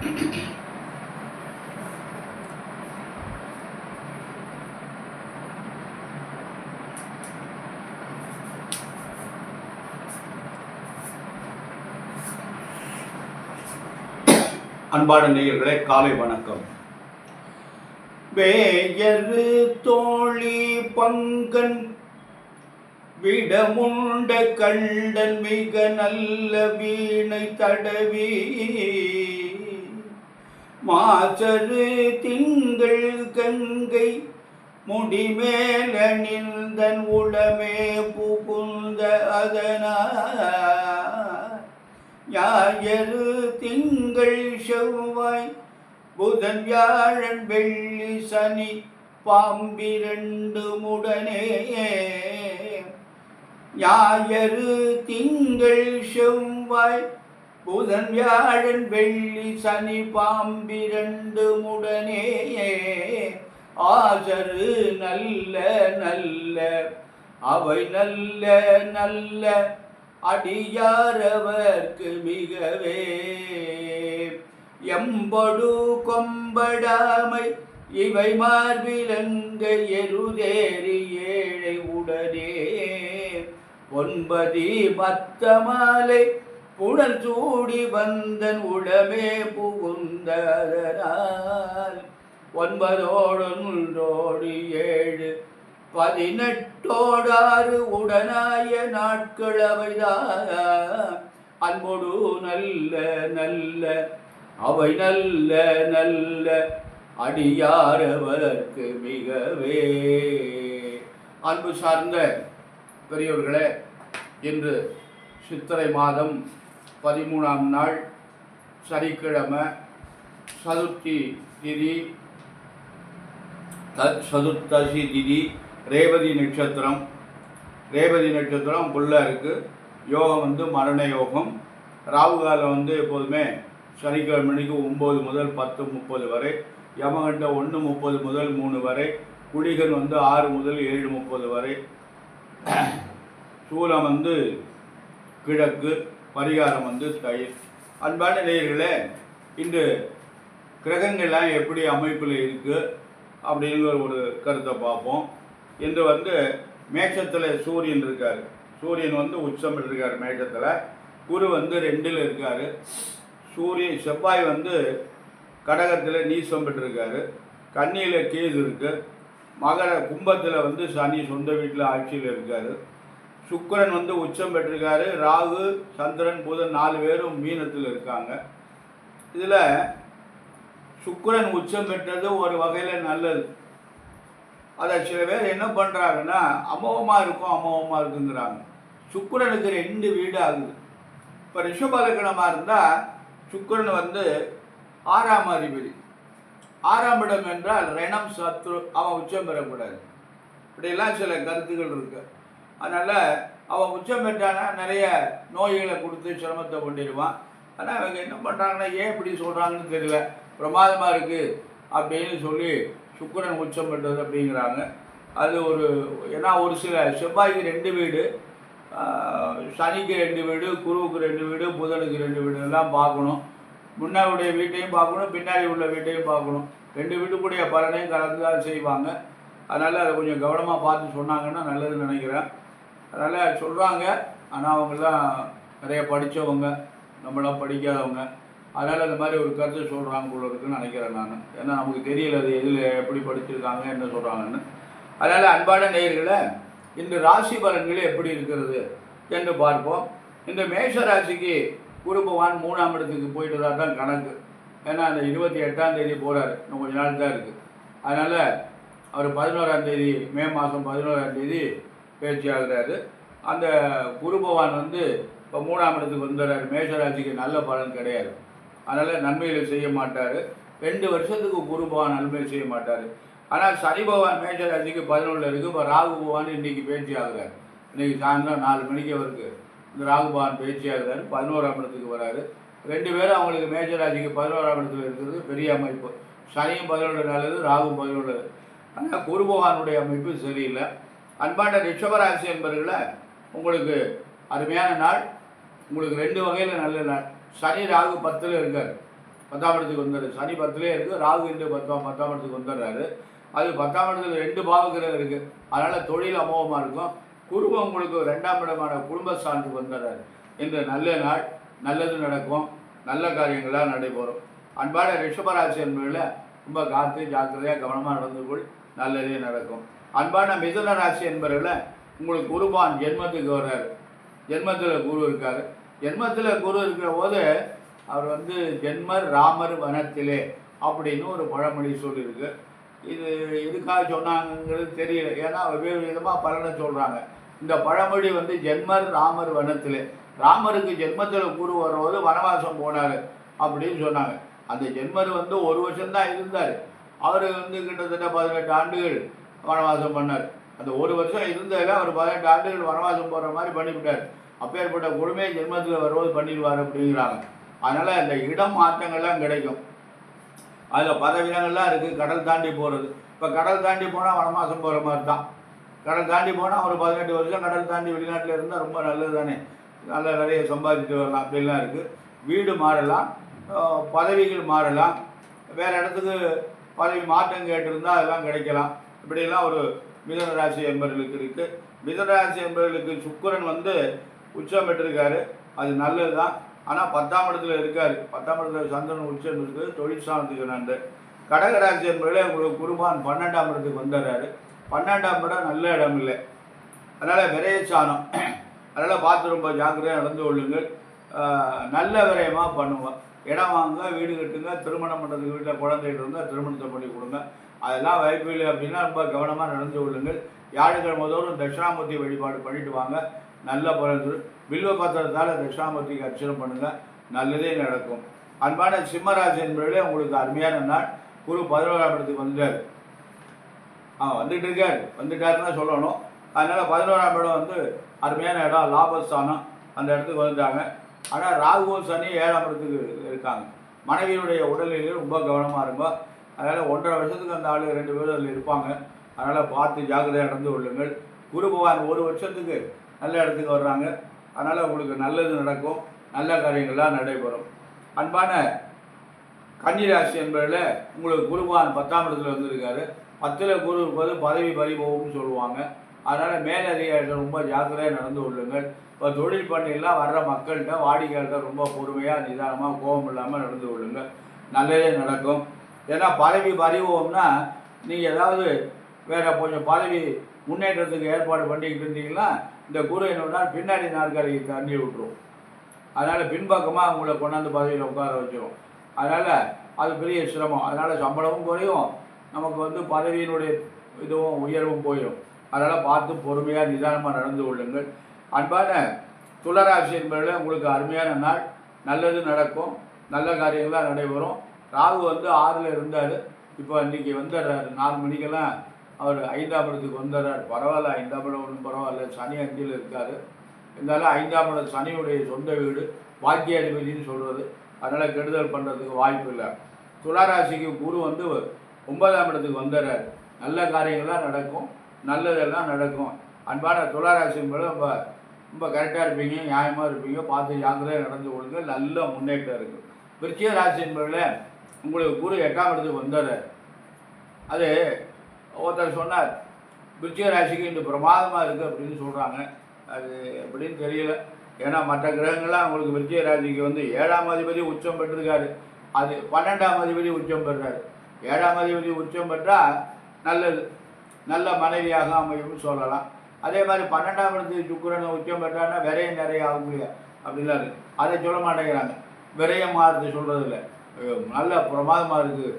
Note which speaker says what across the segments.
Speaker 1: அன்பான நேயர்களே, காலை வணக்கம். வேயரு தோழி பங்கன் விடமுண்ட கண்டன் மிக நல்ல வீணை தடவி மாசரு திங்கள் கங்கை முடிமேல் அணிந்தன் உளமே புகுந்த அதனால் ஞாயிறு திங்கள் செவ்வாய் புதன் வியாழன் வெள்ளி சனி பாம்பிரண்டு முடனே ஞாயிறு திங்கள் செவ்வாய் புதன் வியாழன் வெள்ளி சனி பாம்பிரண்டு முடனே ஆசரு நல்ல நல்ல அவை நல்ல நல்ல அடியாரவர்க்கு மிகவே எம்பொடு கொம்படாமை இவை மார்பிலங்க எருதேறி ஏழை உடனே ஒன்பதி மத்த மாலை புனல் சூடி வந்தன் உளமே புகுந்ததனால் ஒன்பதோடு ஏழு 18 உடனாய நாட்கள் அவைதான் அன்போடு நல்ல நல்ல அவை நல்ல நல்ல அடியாரவர்க்கு மிகவே. அன்பு சார்ந்த பெரியோர்களே, இன்று சித்திரை மாதம் 13ஆம் நாள் சனிக்கிழமை, சதுர்த்தி திதி, சதுர்த்தசி திதி, ரேவதி நட்சத்திரம். ரேவதி நட்சத்திரம் புல்லா இருக்குது. யோகம் மரண யோகம். ராகு காலம் எப்போதுமே சனிக்கிழமைக்கு 9 முதல் 10:30 வரை, யமகண்டம் 1:30 முதல் 3 வரை, குளிகன் 6 முதல் 7:30 வரை, சூலம் கிழக்கு, பரிகாரம் தயிர். அன்பான நேயர்களே, இன்று கிரகங்கள்லாம் எப்படி அமைப்பில் இருக்குது அப்படிங்கிற ஒரு கருத்தை பார்ப்போம். இன்று மேஷத்தில் சூரியன் இருக்கார். சூரியன் உச்சம் இருக்கார் மேஷத்தில். குரு 2ல் இருக்கார். செவ்வாய் கடகத்தில் நீசம் பெற்றிருக்காரு. கன்னியில் கேது இருக்குது. மகர கும்பத்தில் சனி சொந்த வீட்டில் ஆட்சியில் இருக்கார். சுக்கிரன் உச்சம் பெற்றிருக்காரு. ராகு, சந்திரன், புதன் 4 பேரும் மீனத்தில் இருக்காங்க. இதில் சுக்கிரன் உச்சம் பெற்றது ஒரு வகையில் நல்லது. அதை சில பேர் என்ன பண்ணுறாங்கன்னா, அமோகமாக இருக்குங்கிறாங்க. சுக்கிரனுக்கு 2 வீடு ஆகுது. இப்போ ரிஷபலக்கணமாக இருந்தால் சுக்கிரன் 6ஆம் அதிபதி. 6ஆம் இடம் என்றால் ரணம், சத்ரு, அவன் உச்சம் பெறக்கூடாது. இப்படியெல்லாம் சில கருத்துக்கள் இருக்கு. அதனால் அவன் உச்சம் பெற்றானா நிறைய நோய்களை கொடுத்து சிரமத்தை கொண்டிடுவான். ஆனால் அவங்க என்ன பண்ணுறாங்கன்னா, ஏன் இப்படி சொல்கிறாங்கன்னு தெரியல, பிரமாதமாக இருக்குது அப்படின்னு சொல்லி சுக்கிரன் உச்சம் பெற்றது அப்படிங்கிறாங்க. அது ஏன்னா ஒரு சில செவ்வாய்க்கு 2 வீடு, சனிக்கு 2 வீடு, குருவுக்கு 2 வீடு, புதனுக்கு 2 வீடு எல்லாம் பார்க்கணும். முன்னாடியுடைய வீட்டையும் பார்க்கணும், பின்னாடி உள்ள வீட்டையும் பார்க்கணும். 2 வீட்டுக்குடைய பலனையும் கலந்து தான் செய்வாங்க. அதனால் அதை கொஞ்சம் கவனமாக பார்த்து சொன்னாங்கன்னா நல்லதுன்னு நினைக்கிறேன். அதனால் சொல்கிறாங்க. ஆனால் அவங்கெல்லாம் நிறைய படித்தவங்க, நம்மளாம் படிக்காதவங்க. அதனால் அந்த மாதிரி ஒரு கருத்து சொல்கிறாங்க போல இருக்குன்னு நினைக்கிறேன் நான். ஏன்னா நமக்கு தெரியல அது எதில் எப்படி படிச்சிருக்காங்க, என்ன சொல்கிறாங்கன்னு. அதனால் அன்பான நேயர்களை, இந்த ராசி பலன்கள் எப்படி இருக்கிறது என்று பார்ப்போம். இந்த மேஷ ராசிக்கு குரு பகவான் 3ஆம் இடத்துக்கு போயிட்டு தான் கணக்கு. ஏன்னா அந்த 28ஆம் தேதி போகிறார். இன்னும் கொஞ்ச நாள் தான் இருக்குது. அதனால் அவர் 11ஆம் தேதி, மே மாதம் 11ஆம் தேதி பேச்சு ஆகிறாரு. அந்த குரு பகவான் இப்போ 3ஆம் இடத்துக்கு வந்துடுறாரு. மேஷராசிக்கு நல்ல பலன் கிடையாது. அதனால் நன்மைகளை செய்ய மாட்டார். 2 வருஷத்துக்கு குரு பகவான் நன்மை செய்ய மாட்டார். ஆனால் சனி பகவான் மேஷராசிக்கு 11ல் இருக்குது. இப்போ ராகு பகவான் இன்றைக்கி பேச்சு ஆகிறார். இன்றைக்கி சாயந்தரம் 4 மணிக்கு அவருக்கு இந்த ராகு பகவான் பேச்சு ஆகிறார். 11ஆம் இடத்துக்கு வராரு. 2 பேரும் அவங்களுக்கு மேஷராசிக்கு 11ஆம் இடத்துல இருக்கிறது பெரிய அமைப்பு. சனியும் 11 நல்லது, ராகும் 11. ஆனால் குரு பகவானுடைய அமைப்பு சரியில்லை. அன்பான ரிஷபராசி என்பவர்களை, உங்களுக்கு அருமையான நாள். உங்களுக்கு 2 வகையில் நல்ல நாள். சனி ராகு 10ல் இருக்கார். 10ஆம் இடத்துக்கு வந்துடுறாரு. சனி 10லே இருக்குது, ராகு இன்று 10ஆம் இடத்துக்கு வந்துடுறாரு. அது 10ஆம் இடத்துல 2 பாவகிரகம் இருக்குது. அதனால் தொழில் அமோகமாக இருக்கும். குருவும் உங்களுக்கு 2ஆம் இடமான குடும்பஸ்தானத்துக்கு வந்துடுறாரு. இன்று நல்ல நாள், நல்லது நடக்கும், நல்ல காரியங்களாக நடைபெறும். அன்பான ரிஷபராசி என்பதில் ரொம்ப காத்து ஜாக்கிரதையாக கவனமாக நடந்து கொள், நல்லதே நடக்கும். அன்பான மிதுன ராசி என்பவர்களில் உங்களுக்கு குருபான் ஜென்மத்துக்கு வர்றாரு. ஜென்மத்தில் குரு இருக்கார். ஜென்மத்தில் குரு இருக்கிற போது அவர் வந்து ஜென்மர் ராமர் வனத்திலே அப்படின்னு ஒரு பழமொழி சொல்லியிருக்கு. இது எதுக்காக சொன்னாங்கிறது தெரியல, ஏன்னா வெவ்வேறு விதமாக பலனை சொல்கிறாங்க. இந்த பழமொழி வந்து ஜென்மர் ராமர் வனத்திலே, ராமருக்கு ஜென்மத்தில் குரு வரும்போது வனவாசம் போனார் அப்படின்னு சொன்னாங்க. அந்த ஜென்மர் வந்து 1 வருஷம்தான் இருந்தார். அவர் வந்து கிட்டத்தட்ட 18 ஆண்டுகள் வனவாசம் பண்ணார். அந்த 1 வருஷம் இருந்ததில் அவர் 18 ஆண்டுகள் வனவாசம் போகிற மாதிரி பண்ணிவிட்டார். அப்பேற்பட்ட கொடுமையை ஜென்மத்தில் வருவது பண்ணிடுவார் அப்படிங்கிறாங்க. அதனால் இந்த இடம் மாற்றங்கள்லாம் கிடைக்கும். அதில் பல விதங்கள்லாம் இருக்குது. கடல் தாண்டி போகிறது, இப்போ கடல் தாண்டி போனால் வனவாசம் போகிற மாதிரி தான். கடல் தாண்டி போனால் ஒரு 18 வருஷம் கடல் தாண்டி வெளிநாட்டில் இருந்தால் ரொம்ப நல்லது தானே, நல்லா நிறைய சம்பாதிச்சுட்டு வரலாம் அப்படின்லாம் இருக்குது. வீடு மாறலாம், பதவிகள் மாறலாம், வேறு இடத்துக்கு பதவி மாற்றம் கேட்டிருந்தால் அதெல்லாம் கிடைக்கலாம். இப்படியெல்லாம் ஒரு மிதுன ராசி என்பவர்களுக்கு இருக்குது. மிதுன ராசி என்பவர்களுக்கு சுக்கிரன் வந்து உச்சம் பெற்றிருக்காரு, அது நல்லது தான். ஆனால் 10ஆம் இடத்துல இருக்கார். 10ஆம் இடத்துல சந்திரன் உச்சம் இருக்குது, தொழிற்சாலத்துக்கு நன்று. கடகராசி என்பதில் உங்களுக்கு குருபான் 12ஆம் இடத்துக்கு வந்துடுறாரு. 12ஆம் இடம் நல்ல இடம் இல்லை, அதனால் விரயச்சானம், அதனால் பார்த்து ரொம்ப ஜாக்கிரதையாக நடந்து கொள்ளுங்கள். நல்ல விரயமாக பண்ணுவோம். இடம் வாங்க, வீடு கட்டுங்க, திருமணம் பண்ணுறதுக்கு வீட்டில் குழந்தைகள் இருந்தால் திருமணத்தை பண்ணி கொடுங்க. அதெல்லாம் வாய்ப்பு இல்லை அப்படின்னா ரொம்ப கவனமாக நடந்து கொள்ளுங்கள். வியாழக்கிழமை தோறும் தட்சிணாமூர்த்தி வழிபாடு பண்ணிட்டு வாங்க, நல்ல பலன். வில்வ பத்திரத்தால் தட்சிணாமூர்த்திக்கு அர்ச்சனை பண்ணுங்கள், நல்லதே நடக்கும். அன்பான சிம்மராசி என்பதிலே உங்களுக்கு அருமையான நாள். குரு 11ஆம் இடத்துக்கு வந்துட்டார். வந்துட்டு இருக்கார், வந்துட்டாருன்னு தான் சொல்லணும். அதனால் 11ஆம் இடம் வந்து அருமையான இடம், லாபஸ்தானம், அந்த இடத்துக்கு வந்துட்டாங்க. ஆனால் ராகுவும் சனி 7ஆம் இடத்துக்கு இருக்காங்க. மனைவியுடைய உடல்நிலையை ரொம்ப கவனமாக இருக்கும். அதனால் 1.5 வருஷத்துக்கு அந்த ஆள் 2 பேரும் அதில் இருப்பாங்க. அதனால் பார்த்து ஜாக்கிரதையாக நடந்து கொள்ளுங்கள். குரு பகவான் 1 வருஷத்துக்கு நல்ல இடத்துக்கு வர்றாங்க. அதனால் உங்களுக்கு நல்லது நடக்கும், நல்ல காரியங்கள்லாம் நடைபெறும். அன்பான கன்னிராசி என்பதில் உங்களுக்கு குரு பகவான் 10ஆம் இடத்துல வந்துருக்காரு. 10ல் குரு இருப்பது பதவி பறிபோகும்னு சொல்லுவாங்க. அதனால் மேலதிகாரிகள் ரொம்ப ஜாக்கிரதையாக நடந்து கொள்ளுங்கள். இப்போ தொழில் பண்ணிலாம் வர்ற மக்கள்கிட்ட வாடிக்கையாளர்கிட்ட ரொம்ப பொறுமையாக நிதானமாக கோபம் இல்லாமல் நடந்து கொள்ளுங்கள், நல்லதே நடக்கும். ஏன்னா பதவி பறிவோம்னா நீங்கள் ஏதாவது வேறு கொஞ்சம் பதவி முன்னேற்றத்துக்கு ஏற்பாடு பண்ணிக்கிட்டு இருந்தீங்கன்னா இந்த குரு என்னன்னா பின்னாடி நாற்காலிக்கு தண்ணி விட்டுரும். அதனால் பின்பக்கமாக உங்களை கொண்டாந்து பதவியில் உட்கார வச்சிடும். அதனால் அது பெரிய சிரமம். அதனால் சம்பளமும் குறையும், நமக்கு வந்து பதவியினுடைய இதுவும் உயர்வும் போயிடும். அதனால் பார்த்து பொறுமையாக நிதானமாக நடந்து கொள்ளுங்கள். அன்பான துளராசி என்பதில் உங்களுக்கு அருமையான நாள், நல்லது நடக்கும், நல்ல காரியங்களாக நடைபெறும். ராகு வந்து 6ல் இருந்தார், இப்போ இன்றைக்கி வந்துடுறாரு. 4 மணிக்கெல்லாம் அவர் 5ஆம் இடத்துக்கு வந்துடுறார். பரவாயில்ல, 5ஆம் இடம் ஒன்றும் பரவாயில்ல. சனி 5ல் இருக்கார். இருந்தாலும் 5ஆம் இடம் சனியுடைய சொந்த வீடு, பாக்கிய அதிபதினு சொல்கிறது. அதனால் கெடுதல் பண்ணுறதுக்கு வாய்ப்பு இல்லை. துளாராசிக்கு குரு வந்து 9ஆம் இடத்துக்கு வந்துடுறார். நல்ல காரியங்கள்லாம் நடக்கும், நல்லதெல்லாம் நடக்கும். அன்பான துளாராசி என்பது ரொம்ப ரொம்ப கரெக்டாக இருப்பீங்க, நியாயமாக இருப்பீங்க, பார்த்து ஜாக்கிரதையாக நடந்து கொள்ளுங்க, நல்ல முன்னேற்றம் இருக்குது. விருச்சிக ராசி என்பதில் உங்களுக்கு குரு 8ஆம் இடத்துக்கு வந்துடுறார். அது ஒருத்தர் சொன்னார், விருச்சிக ராசிக்கு இந்த பிரமாதமாக இருக்குது அப்படின்னு சொல்கிறாங்க. அது எப்படின்னு தெரியல. ஏன்னா மற்ற கிரகங்கள்லாம் உங்களுக்கு விருச்சிக ராசிக்கு வந்து 7ஆம் அதிபதி உச்சம் பெற்றிருக்காரு, அது 12ஆம் அதிபதி உச்சம் பெறாரு. 7ஆம் அதிபதி உச்சம் பெற்றால் நல்லது, நல்ல மனைவியாக அமையும் சொல்லலாம். அதே மாதிரி 12ஆம் இடத்துக்கு சுக்கிரன் உச்சம் பெற்றாருன்னா விரயம் நிறைய ஆகக்கூடிய அப்படிலாம் இருக்குது. அதை சொல்ல மாட்டேங்கிறாங்க, விரயமாக சொல்கிறதில்ல, நல்ல பிரமாதமாக இருக்குது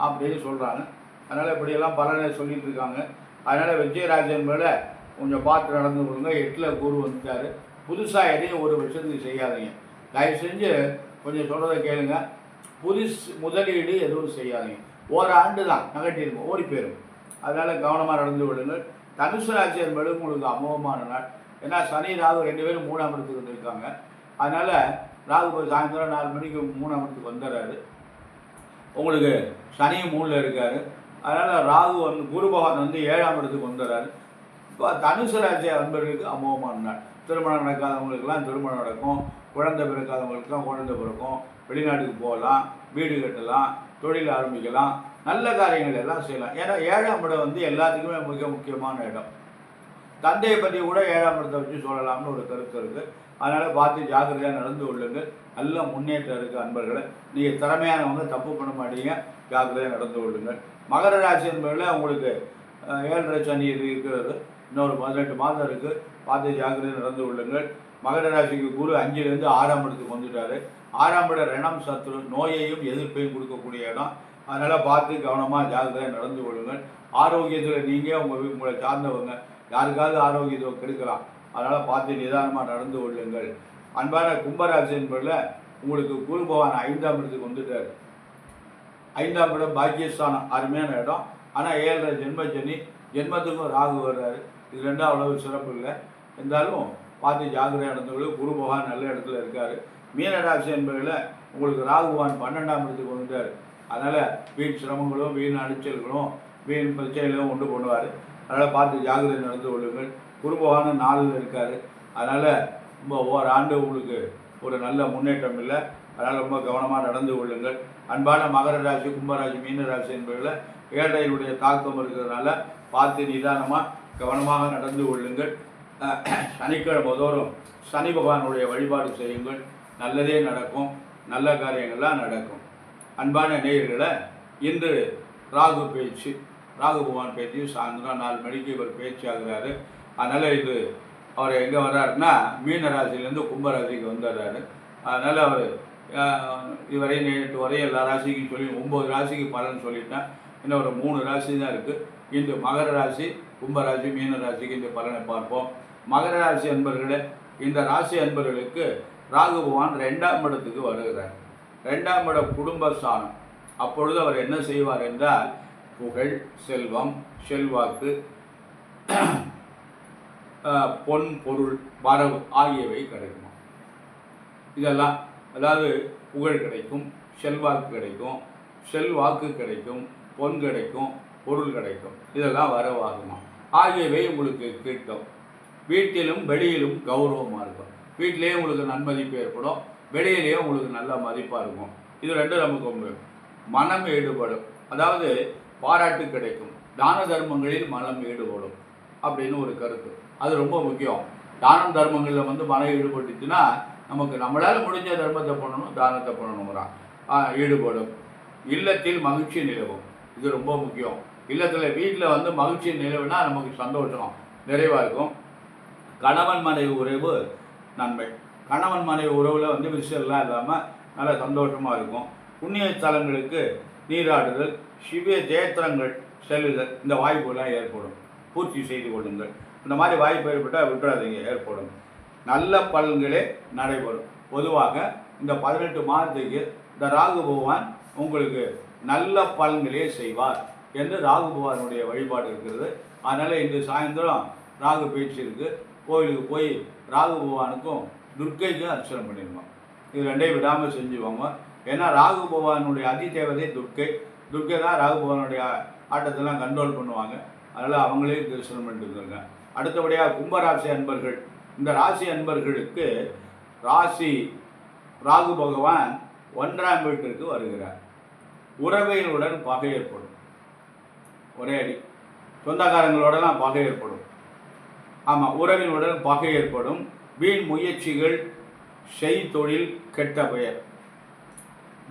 Speaker 1: அப்படின்னு சொல்கிறாங்க. அதனால் இப்படியெல்லாம் பலனை சொல்லிகிட்டு இருக்காங்க. அதனால் விஜயராஜ் என்பதில் கொஞ்சம் பார்த்து நடந்து கொடுங்க. 8ல் குரு வந்துட்டார். புதுசாக எதையும் 1 வருஷத்துக்கு செய்யாதீங்க, தயவு செஞ்சு கொஞ்சம் சொல்கிறத கேளுங்க. புதுசு முதலீடு எதுவும் செய்யாதீங்க. 1 ஆண்டு தான் நகட்டிருக்கும், ஓடி போயிடும். அதனால் கவனமாக நடந்து கொள்ளுங்கள். தனுசு ராசி என்பது உங்களுக்கு அமோகமான நாள். ஏன்னா சனி ராகு 2 பேரும் 3ஆம் இடத்துக்கு வந்துருக்காங்க. அதனால் ராகு இப்போ சாயந்தரம் 4 மணிக்கு 3ஆம் இடத்துக்கு வந்துடுறாரு. உங்களுக்கு சனியும் 3ல் இருக்கார். அதனால் ராகு வந்து குரு பகவான் வந்து 7ஆம் இடத்துக்கு வந்துடுறாரு. இப்போ தனுசு ராசி அன்பர்களுக்கு அமோகமான நாள். திருமணம் நடக்காதவங்களுக்கெல்லாம் திருமணம் நடக்கும், குழந்தை பிறக்காதவங்களுக்கெல்லாம் குழந்தை பிறக்கும், வெளிநாட்டுக்கு போகலாம், வீடு கட்டலாம், தொழில் ஆரம்பிக்கலாம், நல்ல காரியங்கள் எல்லாம் செய்யலாம். ஏன்னா 7ஆம் இடம் வந்து எல்லாத்துக்குமே மிக முக்கியமான இடம். தந்தையை பற்றி கூட 7ஆம் இடத்தை வச்சு சொல்லலாம்னு ஒரு கருத்து இருக்குது. அதனால் பார்த்து ஜாக்கிரதையாக நடந்து கொள்ளுங்கள். நல்ல முன்னேற்றம் இருக்குது அன்பர்களை. நீங்கள் திறமையானவங்க, தப்பு பண்ண மாட்டீங்க, ஜாக்கிரதையாக நடந்து கொள்ளுங்கள். மகர ராசி என்பதில் உங்களுக்கு 7.5 சனி இருக்கிறது. இன்னொரு 18 மாதம் இருக்குது. பார்த்து ஜாக்கிரதையாக நடந்து கொள்ளுங்கள். மகர ராசிக்கு குரு 5லேருந்து 6ஆம் இடத்துக்கு வந்துட்டார். 6ஆம் இடம் ரணம், சத்ரு, நோயையும் எதிர்ப்பையும் கொடுக்கக்கூடிய இடம். அதனால் பார்த்து கவனமாக ஜாக்கிரதையாக நடந்து கொள்ளுங்கள். ஆரோக்கியத்தில் நீங்கள் உங்களை சார்ந்தவங்க யாருக்காவது ஆரோக்கியத்தை கெடுக்கலாம். அதனால் பார்த்து நிதானமாக நடந்து கொள்ளுங்கள். அன்பான கும்பராசி என்பதில் உங்களுக்கு குரு பகவான் 5ஆம் இடத்துக்கு வந்துட்டார். 5ஆம் இடம் பாக்கியஸ்தானம், அருமையான இடம். ஆனால் 7.5 ஜென்மச்சனி, ஜென்மத்துக்கும் ராகு வர்றாரு. இது ரெண்டும் அவ்வளவு சிறப்பு இல்லை. இருந்தாலும் பார்த்து ஜாக்கிரதையாக நடந்து குரு பகவான் நல்ல இடத்துல இருக்கார். மீனராசி என்பதில் உங்களுக்கு ராகு பகவான் 12ஆம் இடத்துக்கு வந்துட்டார். அதனால் வீண் சிரமங்களும் வீண் அலைச்சல்களும் வீண் பிரச்சனைகளும் உண்டு பண்ணுவார். அதனால் பார்த்து ஜாக்கிரதை நடந்து கொள்ளுங்கள். குரு பகவான் 4ல் இருக்கார். அதனால் ரொம்ப ஓராண்டு உங்களுக்கு ஒரு நல்ல முன்னேற்றம் இல்லை. அதனால் ரொம்ப கவனமாக நடந்து கொள்ளுங்கள். அன்பான மகர ராசி, கும்பராசி, மீனராசி என்பதில் 7டைய தாக்கம் இருக்கிறதுனால பார்த்து நிதானமாக கவனமாக நடந்து கொள்ளுங்கள். சனிக்கிழமை தோறும் சனி பகவானுடைய வழிபாடு செய்யுங்கள். நல்லதே நடக்கும், நல்ல காரியங்கள்லாம் நடக்கும். அன்பான நேயர்களை, இன்று ராகு பேச்சு, ராகு பகவான் பேச்சு சாயந்தரம் 4 மணிக்கு இவர் பேச்சு ஆகிறாரு. அதனால் இது அவர் எங்கே வர்றாருன்னா மீன ராசிலேருந்து கும்பராசிக்கு வந்துடுறாரு. அதனால் அவர் இதுவரை நேற்று வரை எல்லா ராசிக்கும் சொல்லி 9 ராசிக்கு பலன் சொல்லிட்டேன். இன்னும் ஒரு 3 ராசி தான் இருக்குது. இன்று மகர ராசி, கும்பராசி, மீன ராசிக்கு இந்த பலனை பார்ப்போம். மகர ராசி அன்பர்களே, இந்த ராசி அன்பர்களுக்கு ராகு பகவான் 2ஆம் இடத்துக்கு வருகிறார். 2ஆம் இடம் குடும்பஸ்தானம். அப்பொழுது அவர் என்ன செய்வார் என்றால் புகழ், செல்வம், செல்வாக்கு, பொன், பொருள், வரவு ஆகியவை கிடைக்குமா. இதெல்லாம் அதாவது புகழ் கிடைக்கும், செல்வாக்கு கிடைக்கும், செல்வாக்கு கிடைக்கும், பொன் கிடைக்கும், பொருள் கிடைக்கும். இதெல்லாம் வரவாகுமா ஆகியவை உங்களுக்கு கிட்டும். வீட்டிலும் வெளியிலும் கௌரவமாக இருக்கும். வீட்டிலேயே உங்களுக்கு நன்மதிப்பு ஏற்படும், வெளியிலேயே உங்களுக்கு நல்ல மதிப்பாக இருக்கும். இது ரெண்டும் நமக்கு மனம் ஈடுபடும், அதாவது பாராட்டு கிடைக்கும். தான தர்மங்களில் மனம் ஈடுபடும் அப்படின்னு ஒரு கருத்து. அது ரொம்ப முக்கியம். தான தர்மங்களில் மனம் ஈடுபட்டுச்சுன்னா நமக்கு நம்மளால் முடிஞ்ச தர்மத்தை பண்ணணும், தானத்தை பண்ணணுங்கிறான் ஈடுபடும். இல்லத்தில் மகிழ்ச்சி நிலவும். இது ரொம்ப முக்கியம். இல்லத்தில் வீட்டில் மகிழ்ச்சி நிலவுனா நமக்கு சந்தோஷம் நிறைவாக இருக்கும். கணவன் மனைவி உறவு நன்மை. கணவன் மனைவி உறவில் விரிசல்லாம் இல்லாமல் நல்ல சந்தோஷமாக இருக்கும். புண்ணிய ஸ்தலங்களுக்கு நீராடுதல், சிவ ஜெயத்திரங்கள் செல்லுதல், இந்த வாய்ப்புலாம் ஏற்படும். பூர்த்தி செய்து கொள்ளுங்கள். இந்த மாதிரி வாய்ப்பு ஏற்பட்டால் விட்டுறாதீங்க, ஏற்படும். நல்ல பலன்களே நடைபெறும். பொதுவாக இந்த 18 மாதத்துக்கு இந்த ராகு பகவான் உங்களுக்கு நல்ல பலன்களே செய்வார் என்று ராகு பகவானுடைய வழிபாடு இருக்கிறது. அதனால் இன்று சாயந்தரம் ராகு பேச்சு இருக்குது. கோயிலுக்கு போய் ராகு பகவானுக்கும் துர்க்கைக்கும் அர்ச்சனை பண்ணிடுவோம். இது ரெண்டையும் விடாமல் செஞ்சுவாங்க. ஏன்னா ராகு பகவானுடைய அதிதேவதை துர்க்கை. துர்க்கை தான் ராகு பகவானுடைய ஆட்டத்தெல்லாம் கண்ட்ரோல் பண்ணுவாங்க. அதனால் அவங்களே தரிசனம் பண்ணிட்டு இருக்காங்க. அடுத்தபடியாக கும்பராசி அன்பர்கள், இந்த ராசி அன்பர்களுக்கு ராகு பகவான் 1ஆம் வீட்டிற்கு வருகிறார். உறவினருடன் பகை ஏற்படும். ஒரே அடி சொந்தக்காரங்களோடலாம் பகை ஏற்படும். ஆமாம், உறவினருடன் பகை ஏற்படும். வீண் முயற்சிகள், செய்தொழில், கெட்ட பெயர்.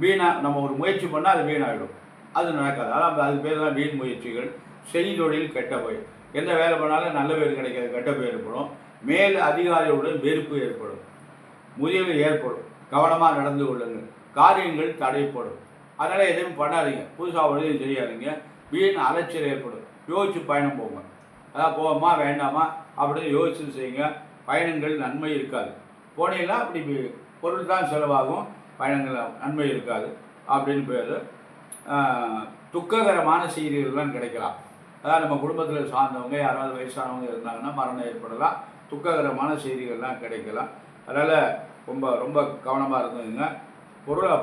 Speaker 1: வீணாக நம்ம ஒரு முயற்சி பண்ணால் அது வீணாகிடும், அது நடக்காது. அதான் அது பேர் தான் வீண் முயற்சிகள், செய்தொழில், கெட்ட பெயர். எந்த வேலை பண்ணாலும் நல்ல பேர் கிடைக்காது, கெட்ட பெயர் ஏற்படும். மேல் அதிகாரிகளுடன் வெறுப்பு ஏற்படும், முறிவு ஏற்படும். கவனமாக நடந்து கொள்ளுங்கள். காரியங்கள் தடைப்படும். அதனால் எதுவும் பண்ணாதீங்க, புதுசாக உதவி செய்யாதீங்க. வீண் அலைச்சல் ஏற்படும். யோசிச்சு பயணம் போங்க. அதான் போவோமா வேண்டாமா அப்படின்னு யோசிச்சு செய்யுங்க. பயணங்கள் நன்மை இருக்காது. போனீங்கன்னா அப்படி பொருள் தான் செலவாகும், பயணங்கள் நன்மை இருக்காது அப்படின்னு பேர். துக்ககரமான செய்திகள்லாம் கிடைக்கலாம். அதாவது நம்ம குடும்பத்தில் சார்ந்தவங்க யாராவது வயசானவங்க இருந்தாங்கன்னா மரணம் ஏற்படலாம், துக்ககரமான செய்திகள்லாம் கிடைக்கலாம். அதனால் ரொம்ப ரொம்ப கவனமாக இருந்ததுங்க.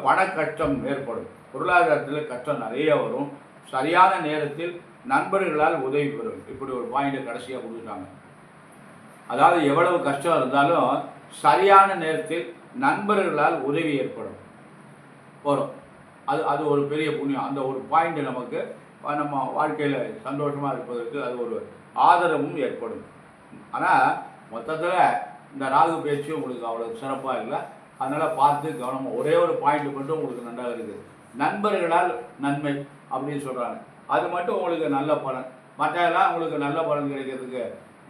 Speaker 1: பண கஷ்டம் ஏற்படும். பொருளாதாரத்தில் கஷ்டம் நிறைய வரும். சரியான நேரத்தில் நண்பர்களால் உதவி பெறும். இப்படி ஒரு பாயிண்ட்டை கடைசியாக கொடுத்துட்டாங்க. அதாவது எவ்வளவு கஷ்டம் இருந்தாலும் சரியான நேரத்தில் நண்பர்களால் உதவி ஏற்படும் வரும். அது ஒரு பெரிய புண்ணியம். அந்த ஒரு பாயிண்ட் நமக்கு நம்ம வாழ்க்கையில் சந்தோஷமாக இருப்பதற்கு அது ஒரு ஆதரவும் ஏற்படும். ஆனால் மொத்தத்தில் இந்த ராகு பேச்சு உங்களுக்கு அவ்வளோ சிறப்பாக இல்லை. அதனால் பார்த்து கவனமாக ஒரே ஒரு பாயிண்ட் மட்டும் உங்களுக்கு நன்றாக இருக்குது. நண்பர்களால் நன்மை அப்படின்னு சொல்கிறாங்க. அது மட்டும் உங்களுக்கு நல்ல பலன். மற்றெல்லாம் உங்களுக்கு நல்ல பலன் கிடைக்கிறதுக்கு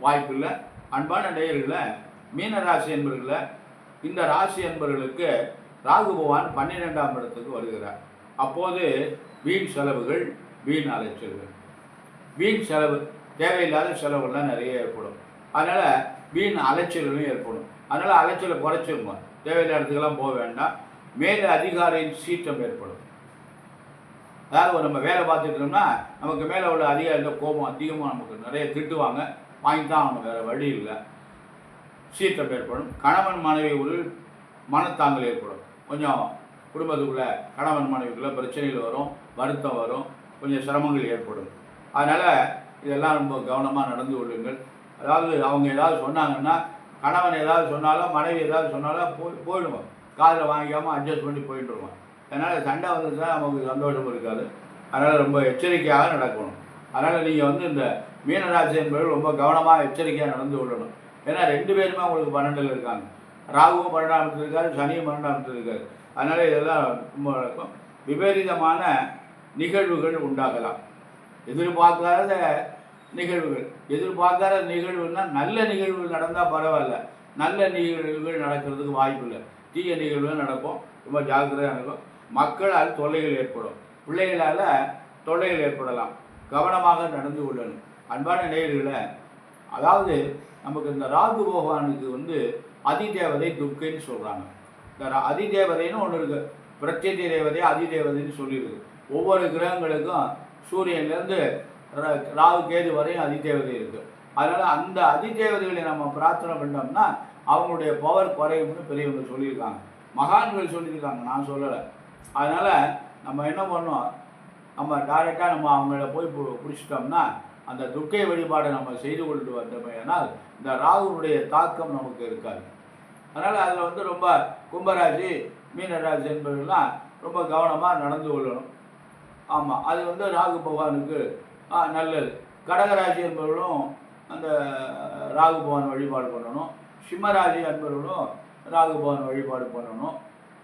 Speaker 1: வாய்ப்பு இல்லை. அன்பான நேயர்களை, மீன ராசி என்பவர்களை, இந்த ராசி என்பவர்களுக்கு ராகு பகவான் 12ஆம் இடத்துக்கு வருகிறார். அப்போது வீண் செலவுகள், வீண் அலைச்சல்கள், வீண் செலவு, தேவையில்லாத செலவுகள்லாம் நிறைய ஏற்படும். அதனால் வீண் அலைச்சல்களும் ஏற்படும். அதனால் அலைச்சலை குறைச்சிருங்க. தேவையில்லாத இடத்துக்கெல்லாம் போக வேண்டாம். மேலே அதிகாரியின் சீற்றம் ஏற்படும். அதாவது நம்ம வேலை பார்த்துட்டோம்னா நமக்கு மேலே உள்ள அதிகாரிகள் கோபம் அதிகமாக நமக்கு நிறைய திட்டுவாங்க. வாங்கி தான் அவங்க வேறு வழி இல்லை. சீற்றம் ஏற்படும். கணவன் மனைவி ஒரு மனத்தாங்கல் ஏற்படும். கொஞ்சம் குடும்பத்துக்குள்ளே கணவன் மனைவிக்குள்ளே பிரச்சனைகள் வரும், வருத்தம் வரும், கொஞ்சம் சிரமங்கள் ஏற்படும். அதனால் இதெல்லாம் ரொம்ப கவனமாக நடந்து கொள்ளுங்கள். அதாவது அவங்க ஏதாவது சொன்னாங்கன்னா, கணவன் ஏதாவது சொன்னாலும் மனைவி ஏதாவது சொன்னாலும் போயிடுவோம். காதில் வாங்கிக்காமல் அட்ஜஸ்ட் பண்ணி போயிட்டுருவோம். அதனால் சண்டை வந்துச்சுன்னா நமக்கு சந்தோஷம் இருக்காது. அதனால் ரொம்ப எச்சரிக்கையாக நடக்கணும். அதனால் நீங்கள் இந்த மீனராசி என்பவர்கள் ரொம்ப கவனமாக எச்சரிக்கையாக நடந்து கொள்ளணும். ஏன்னா 2 பேருமே உங்களுக்கு 12ல் இருக்காங்க. ராகுவும் 12ஆம் இடத்துல இருக்காரு, சனியும் 12ஆம் இடத்துல இருக்காரு. அதனால் இதெல்லாம் ரொம்ப நடக்கும். விபரீதமான நிகழ்வுகள் உண்டாகலாம். எதிர்பார்க்காத நிகழ்வுன்னா நல்ல நிகழ்வுகள் நடந்தால் பரவாயில்ல. நல்ல நிகழ்வுகள் நடக்கிறதுக்கு வாய்ப்பு இல்லை. தீய நிகழ்வுகள் நடக்கும். ரொம்ப ஜாக்கிரதையாக நடக்கும். மக்களால் தொல்லைகள் ஏற்படும். பிள்ளைகளால் தொல்லைகள் ஏற்படலாம். கவனமாக நடந்து கொள்ளணும். அன்பான நேயர்களை, அதாவது நமக்கு இந்த ராகு பகவானுக்கு அதிதேவதை துர்க்கைன்னு சொல்கிறாங்க. இந்த அதிதேவதைன்னு ஒன்று இருக்குது. பிரத்யேக தேவதை, அதிதேவதைன்னு சொல்லியிருக்கு. ஒவ்வொரு கிரகங்களுக்கும் சூரியன்லேருந்து ராகு கேது வரையும் அதிதேவதை இருக்குது. அதனால் அந்த அதிதேவதைகளை நம்ம பிரார்த்தனை பண்ணோம்னா அவங்களுடைய பவர் குறையும்னு பெரியவங்க சொல்லியிருக்காங்க. மகான்கள் சொல்லியிருக்காங்க, நான் சொல்லலை. அதனால் நம்ம என்ன பண்ணோம், நம்ம டைரெக்டாக நம்ம அவங்கள போய் பிடிச்சிட்டோம்னா அந்த துர்க்கை வழிபாடை நம்ம செய்து கொண்டு வந்தோமேனால் இந்த ராகுனுடைய தாக்கம் நமக்கு இருக்காது. அதனால் அதில் ரொம்ப கும்பராசி, மீனராசி என்பவர்கள்லாம் ரொம்ப கவனமாக நடந்து கொள்ளணும். ஆமாம், அது ராகு பகவானுக்கு நல்லது. கடகராசி என்பவர்களும் அந்த ராகு பகவான் வழிபாடு பண்ணணும். சிம்மராசி என்பவர்களும் ராகு பகவான் வழிபாடு பண்ணணும்.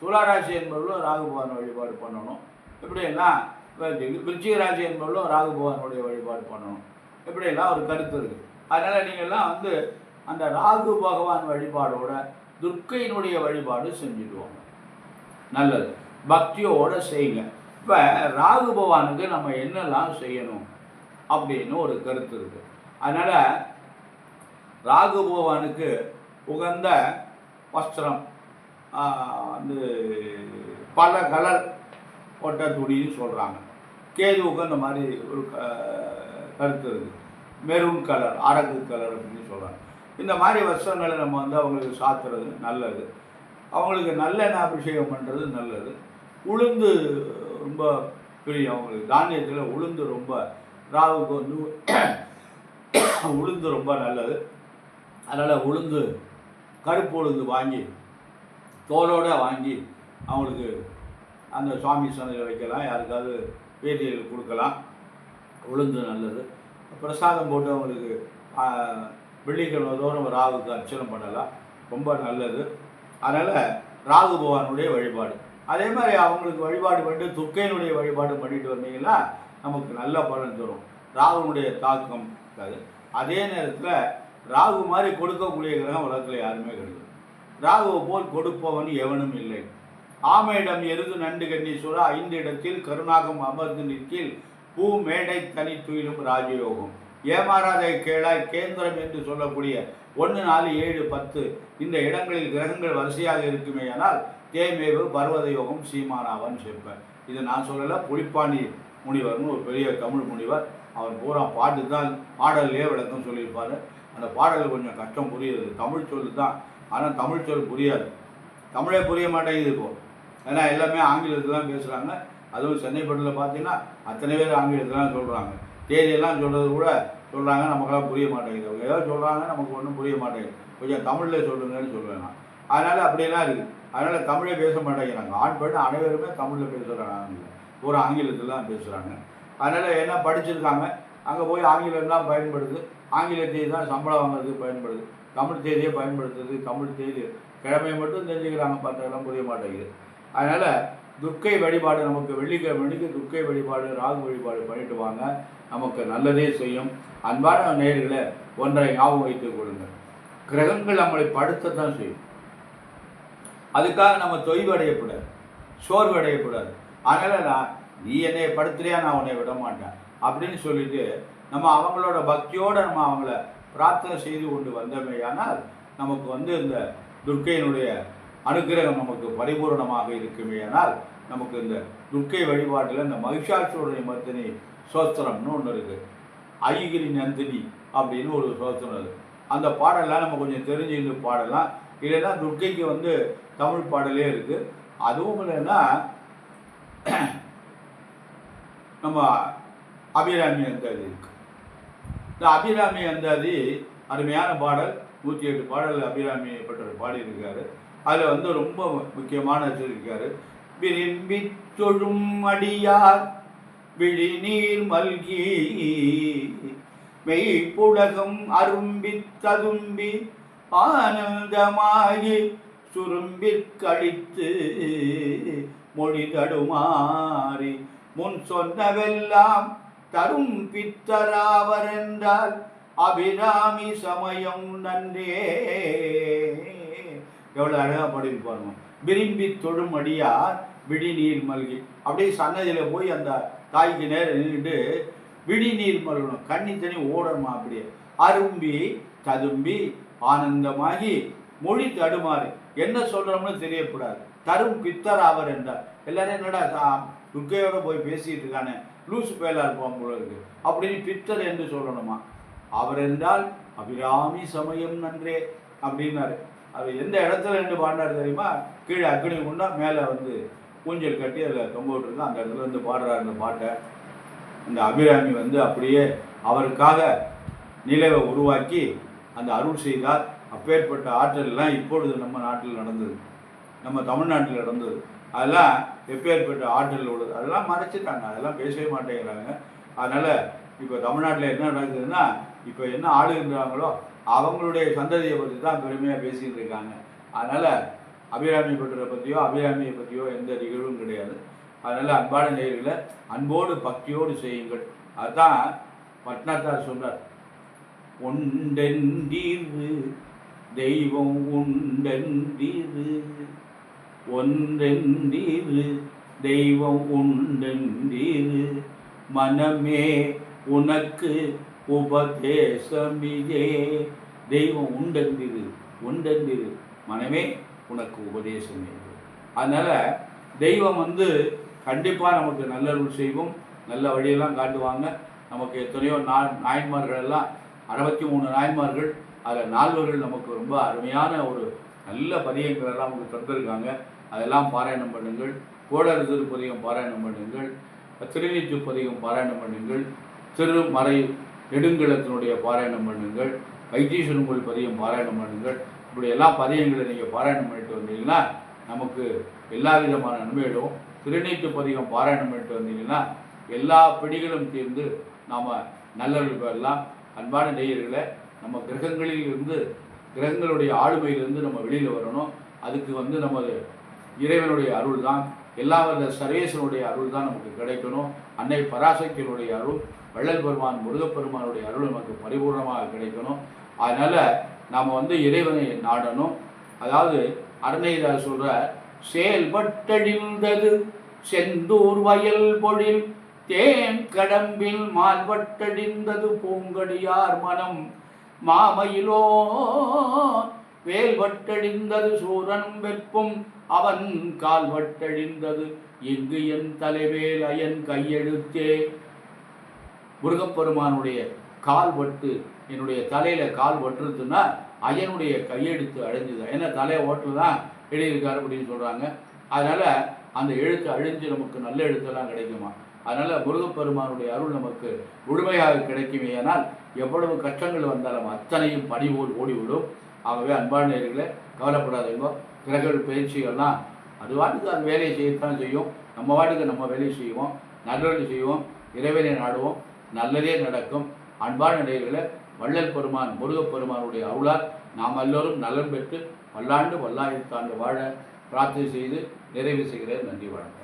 Speaker 1: துளாராசி என்பவர்களும் ராகு பகவான் வழிபாடு பண்ணணும். இப்படியெல்லாம் விருச்சிக ராசி என்பவர்களும் ராகு பகவானுடைய வழிபாடு பண்ணணும். இப்படியெல்லாம் ஒரு கருத்து இருக்குது. அதனால் நீங்கள்லாம் அந்த ராகு பகவான் வழிபாடோட துர்க்கையினுடைய வழிபாடு செஞ்சுடுவாங்க. நல்லது, பக்தியோடு செய்யுங்க. இப்போ ராகு பகவானுக்கு நம்ம என்னெல்லாம் செய்யணும் அப்படின்னு ஒரு கருத்து இருக்குது. அதனால் ராகு பகவானுக்கு உகந்த வஸ்திரம், பல கலர் போட்ட துணின்னு சொல்கிறாங்க. கேதுவுக்கு அந்த மாதிரி ஒரு கருத்து இருக்குது. மெரூன் கலர், அரக்கு கலர் அப்படின்னு சொல்கிறாங்க. இந்த மாதிரி வஸ்திரங்களை நம்ம அவங்களுக்கு சாத்துறது நல்லது. அவங்களுக்கு நல்லெண்ணெய் அபிஷேகம் பண்ணுறது நல்லது. உளுந்து ரொம்ப பிரியம் அவங்களுக்கு. தானியத்தில் உளுந்து ரொம்ப, ராகுக்கு உளுந்து ரொம்ப நல்லது. அதனால் உளுந்து, கருப்பு உளுந்து வாங்கி தோலோடு வாங்கி அவங்களுக்கு அந்த சுவாமி சந்தையில் வைக்கலாம். யாருக்காவது வேதியில் கொடுக்கலாம். உளுந்து நல்லது. பிரசாதம் போட்டு அவங்களுக்கு வெள்ளிக்கிழமை தோறும் ராகுக்கு அர்ச்சனை பண்ணலாம். ரொம்ப நல்லது. அதனால் ராகு பகவானுடைய வழிபாடு, அதே மாதிரி அவங்களுக்கு வழிபாடு பண்ணிட்டு துர்க்கையினுடைய வழிபாடு பண்ணிட்டு வந்தீங்கன்னா நமக்கு நல்ல பலன் தரும். ராகுனுடைய தாக்கம் இருக்காது. அதே நேரத்தில் ராகு மாதிரி கொடுக்கக்கூடிய கிரகம் உலகத்தில் யாருமே கிடையாது. ராகுவை போல் கொடுப்பவன் எவனும் இல்லை. ஆமையிடம் எருது நண்டு கண்ணீஸ்வரா 5 இடத்தில் கருணாகம் அமர்ந்து நிற்கில் பூ மேடை தனி துயிலும் ராஜயோகம். ஏமாறாதை கேளாய் கேந்திரம் என்று சொல்லக்கூடிய 1, 4, 7, 10 இந்த இடங்களில் கிரகங்கள் வரிசையாக இருக்குமே. ஆனால் தேமேவு பர்வத யோகம் சீமானாவன் செப்பன். இது நான் சொல்லலை, புலிப்பாணி முனிவர்னு ஒரு பெரிய தமிழ் முனிவர். அவர் பூரா பாட்டு தான், பாடல்லையே விளக்கம் சொல்லியிருப்பார். அந்த பாடல் கொஞ்சம் கஷ்டம் புரியுது. தமிழ் சொல்லு தான், ஆனால் தமிழ் சொல் புரியாது. தமிழே புரிய மாட்டேங்குது இப்போ. ஏன்னா எல்லாமே ஆங்கிலத்தில் தான் பேசுகிறாங்க. அதுவும் சென்னை பட்டில் பார்த்தீங்கன்னா அத்தனை பேர் ஆங்கிலத்தில் தான் சொல்கிறாங்க. தேதியெல்லாம் சொல்கிறது கூட சொல்கிறாங்க, நமக்கெல்லாம் புரிய மாட்டேங்குது. அவங்க ஏதோ சொல்கிறாங்க, நமக்கு ஒன்றும் புரிய மாட்டேங்குது, கொஞ்சம் தமிழில் சொல்லுங்கன்னு சொல்லுவேன் நான். அதனால் அப்படியெல்லாம் இருக்குது. அதனால் தமிழே பேச மாட்டேங்கிறாங்க. ஆண் பெண் அனைவருமே தமிழில் பேசுகிறாங்க, ஒரு ஆங்கிலத்தில் தான் பேசுகிறாங்க. அதனால் என்ன படிச்சிருக்காங்க, அங்கே போய் ஆங்கிலம் தான் பயன்படுது, ஆங்கில தேதி தான் சம்பளம் வாங்குறதுக்கு பயன்படுது, தமிழ் தேதியை பயன்படுத்துறது, தமிழ் தேதி கிழமையை மட்டும் தெரிஞ்சுக்கிறாங்க, பார்த்ததெல்லாம் புரிய மாட்டேங்குது. அதனால் துர்க்கை வழிபாடு நமக்கு வெள்ளிக்கிழமைக்கு துர்க்கை வழிபாடு, ராகு வழிபாடு பண்ணிட்டு வாங்க, நமக்கு நல்லதே செய்யும். அன்பான நேயர்களை ஒன்றை ஞாபகம் வைத்துக் கொள்ளுங்கள், கிரகங்கள் நம்மளை படுத்தத்தான் செய்யும். அதுக்காக நம்ம தொய்வடையக்கூடாது, சோர்வடையக்கூடாது. அதனால் நீ என்னை படுத்துறியா, நான் உன்னை விட மாட்டேன் அப்படின்னு சொல்லிட்டு நம்ம அவங்களோட பக்தியோடு நம்ம அவங்கள பிரார்த்தனை செய்து கொண்டு வந்தமையானால் நமக்கு இந்த துர்க்கையினுடைய அனுக்கிரகம் நமக்கு பரிபூர்ணமாக இருக்குமேயானால் நமக்கு இந்த துர்க்கை வழிபாட்டில் இந்த மகிஷாசுரனை மர்த்தினி சோஸ்திரம்னு ஒன்று இருக்குது, ஐகிரி நந்தினி அப்படின்னு ஒரு சோஸ்திரம் இருக்குது. அந்த பாடலாம் நம்ம கொஞ்சம் தெரிஞ்சுக்கிட்டு பாடலாம். இல்லைன்னா துர்க்கைக்கு தமிழ் பாடலே இருக்குது. அதுவும் இல்லைன்னா நம்ம அபிராமி அந்தாதி இருக்கு. இந்த அபிராமி அந்தாதி அருமையான பாடல், 108 பாடல் அபிராமி பட்டர் பாடியிருக்காரு. அதில் ரொம்ப முக்கியமான வச்சிருக்காரு, விரும்பி தொழும் அடியார் விழிநீர் மல்கி மெய்ப்புலகம் அரும்பி ததும்பி ஆனந்தமாகி சுரும்பிற்கழித்து மொழி தடுமாறி முன் சொன்னவெல்லாம் தரும் பித்தராவர் என்றால் அபிராமி சமயம் நன்றே. எவ்வளோ அழகாக பாடியிருப்பாருங்க. விரும்பி தொழும் அடியார் விழிநீர் மல்கி, அப்படியே சன்னதியில் போய் அந்த தாய்க்கு நேரம் நின்றுட்டு விழிநீர் மல்கணும், கண்ணி தனி ஓடணுமா, அப்படியே அரும்பி ததும்பி ஆனந்தமாகி மொழி தடுமாறி என்ன சொல்கிறோம்னு தெரியக்கூடாது, தரும் பித்தர் அவர் என்றார். எல்லாரும் என்னடா துர்க்கையோட போய் பேசிட்டு இருக்கானே, லூசு பேலா இருப்பான் போல இருக்கு அப்படின்னு பித்தர் என்று சொல்லணுமா. அவர் என்றால் அபிராமி சமயம் நன்றே அப்படின்னாரு. அது எந்த இடத்துல ரெண்டு பாண்டாரு தெரியுமா, கீழே அக்னி குண்டா, மேலே ஊஞ்சல் கட்டி அதில் தொங்க விட்டுருக்கு, அந்த இடத்துல பாடுறாரு அந்த பாட்டை. இந்த அபிராமி அப்படியே அவருக்காக நிலவை உருவாக்கி அந்த அருள் செய்தார். அப்பேற்பட்ட ஆற்றல்லாம் இப்பொழுது நம்ம நாட்டில் நடந்தது, நம்ம தமிழ்நாட்டில் நடந்தது. அதெல்லாம் எப்பேற்பட்ட ஆற்றல் உள்ளது, அதெல்லாம் மறைச்சிட்டாங்க, அதெல்லாம் பேசவே மாட்டேங்கிறாங்க. அதனால் இப்போ தமிழ்நாட்டில் என்ன நடக்குதுன்னா, இப்போ என்ன ஆளுகின்றாங்களோ அவங்களுடைய சந்ததியை பற்றி தான் பெருமையாக பேசிகிட்டு இருக்காங்க. அதனால் அபிராமி பட்டரை பற்றியோ அபிராமியை பற்றியோ எந்த நிகழ்வும் கிடையாது. அதனால் அன்பான நேயர்களை அன்போடு பக்தியோடு செய்யுங்கள். அதுதான் பட்னாத்தார் சொன்னார், ஒன்றென்றீரு தெய்வம் உண்டென்றீரு, ஒன்றென்றீரு தெய்வம் உண்டென்றீரு, மனமே உனக்கு உபதேசமிதே. தெய்வம் உண்டென்றீரு, உண்டென்றீரு, மனமே உனக்கு உபதேசம். அதனால் தெய்வம் கண்டிப்பாக நமக்கு நல்லருள் செய்வோம், நல்ல வழியெல்லாம் காட்டுவாங்க. நமக்கு எத்தனையோ நாயன்மார்கள் எல்லாம் 63 நாயன்மார்கள், அதில் 4 நமக்கு ரொம்ப அருமையான ஒரு நல்ல பதியங்கள் எல்லாம் நமக்கு தந்திருக்காங்க. அதெல்லாம் பாராயணம் பண்ணுங்கள். கோடர் திருப்பதிகம் பாராயணம் பண்ணுங்கள், திருநீற்று பதிகம் பாராயணம் பண்ணுங்கள், திருமறை நெடுங்கலத்தினுடைய பாராயணம் பண்ணுங்கள், வைத்தீஸ்வரன் கோயில் பதியம் பாராயணம் பண்ணுங்கள். இப்படி எல்லா பதியங்களை நீங்கள் பாராயணம் பண்ணிட்டு வந்தீங்கன்னா நமக்கு எல்லா விதமான நன்மையிடும். திருநீற்று பதிகம் பாராயணம் பண்ணிட்டு வந்தீங்கன்னா எல்லா பிடிகளும் தீர்ந்து நாம் நல்லவர்கள் பெறலாம். அன்பான நேயர்களை, நம்ம கிரகங்களுடைய ஆளுமையிலிருந்து நம்ம வெளியில் வரணும். அதுக்கு நமது இறைவனுடைய அருள் தான், எல்லா வந்த சர்வேசனுடைய அருள் தான் நமக்கு கிடைக்கணும். அன்னை பராசக்தியினுடைய அருள், வள்ளல் பெருமான் முருகப்பெருமானுடைய அருள் நமக்கு பரிபூர்ணமாக கிடைக்கணும். அதனால் நாம் இறைவனை நாடணும். அதாவது அருணைதார் சொல்கிற, செயல்பட்டழிந்தது செந்தூர் வயல் பொழில் தேன் கடம்பில் மால்வட்டடிந்தது பூங்கடியார் மனம் மாமையிலோ, வேல்வட்டடிந்தது சூரனும் வெப்பும் அவன் கால்வட்டடிந்தது இங்கு என் தலைவேல் அயன் கையெழுத்தே. முருகப்பெருமானுடைய கால்வட்டு என்னுடைய தலையில் கால் வட்டுருதுன்னா அயனுடைய கையெழுத்து அழிஞ்சுது. ஏன்னா தலையை ஓட்டு தான் எழுதியிருக்காரு அப்படின்னு சொல்கிறாங்க. அதனால் அந்த எழுத்து அழிஞ்சு நமக்கு நல்ல எழுத்தெல்லாம் கிடைக்குமா. அதனால் முருகப்பெருமானுடைய அருள் நமக்கு முழுமையாக கிடைக்குமேயானால் எவ்வளவு கஷ்டங்கள் வந்தாலும் அத்தனையும் பணி போல் ஓடிவிடும். ஆகவே அன்பான நேயர்களே, கவலைப்படாதீங்க. கிரக பயிற்சிகள்லாம் அது வாட்டுக்கு அது வேலையை செய்யத்தான் செய்யும். நம்ம வாட்டுக்கு நம்ம வேலையை செய்வோம், நல்லது செய்வோம், இறைவனை நாடுவோம், நல்லதே நடக்கும். அன்பான நேயர்களே, வள்ளல் பெருமான் முருகப்பெருமானுடைய அருளால் நாம் எல்லோரும் நலன் பெற்று பல்லாண்டு பல்லாயிரத்தாண்டு வாழ பிரார்த்தனை செய்து நிறைவு செய்கிறேன். நன்றி, வணக்கம்.